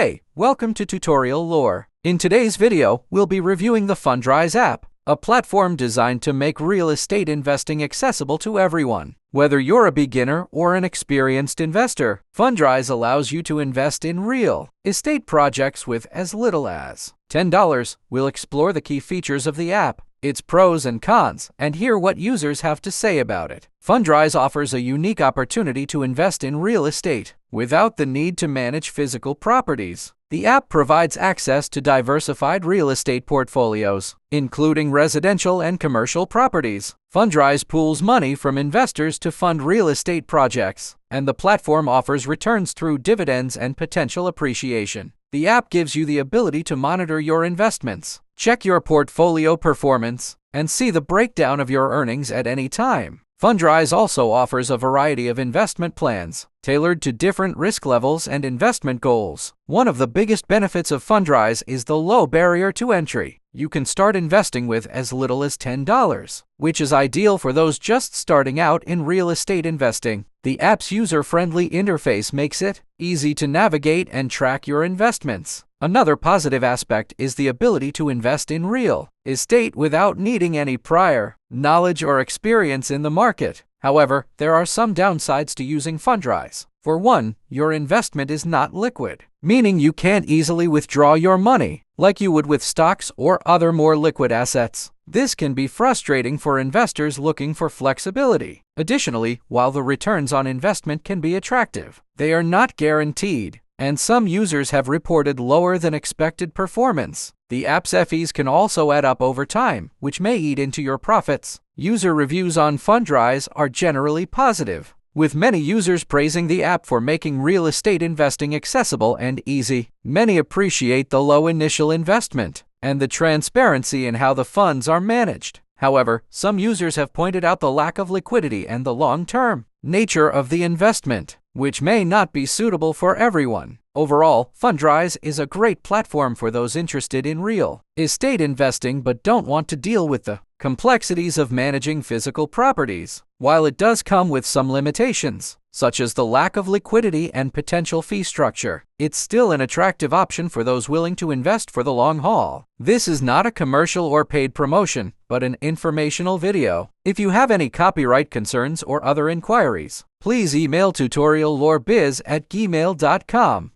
Hey, welcome to Tutorial Lore. In today's video, we'll be reviewing the Fundrise app, a platform designed to make real estate investing accessible to everyone. Whether you're a beginner or an experienced investor, Fundrise allows you to invest in real estate projects with as little as $10. We'll explore the key features of the app, its pros and cons, and hear what users have to say about it. Fundrise offers a unique opportunity to invest in real estate without the need to manage physical properties. The app provides access to diversified real estate portfolios, including residential and commercial properties. Fundrise pools money from investors to fund real estate projects, and the platform offers returns through dividends and potential appreciation. The app gives you the ability to monitor your investments, check your portfolio performance, and see the breakdown of your earnings at any time. Fundrise also offers a variety of investment plans, tailored to different risk levels and investment goals. One of the biggest benefits of Fundrise is the low barrier to entry. You can start investing with as little as $10, which is ideal for those just starting out in real estate investing. The app's user-friendly interface makes it easy to navigate and track your investments. Another positive aspect is the ability to invest in real estate without needing any prior knowledge or experience in the market. However, there are some downsides to using Fundrise. For one, your investment is not liquid, meaning you can't easily withdraw your money like you would with stocks or other more liquid assets. This can be frustrating for investors looking for flexibility. Additionally, while the returns on investment can be attractive, they are not guaranteed, and some users have reported lower than expected performance. The app's fees can also add up over time, which may eat into your profits. User reviews on Fundrise are generally positive, with many users praising the app for making real estate investing accessible and easy. Many appreciate the low initial investment and the transparency in how the funds are managed. However, some users have pointed out the lack of liquidity and the long-term nature of the investment, which may not be suitable for everyone. Overall, Fundrise is a great platform for those interested in real estate investing but don't want to deal with the complexities of managing physical properties. While it does come with some limitations, such as the lack of liquidity and potential fee structure, it's still an attractive option for those willing to invest for the long haul. This is not a commercial or paid promotion, but an informational video. If you have any copyright concerns or other inquiries, please email tutoriallorebiz@gmail.com.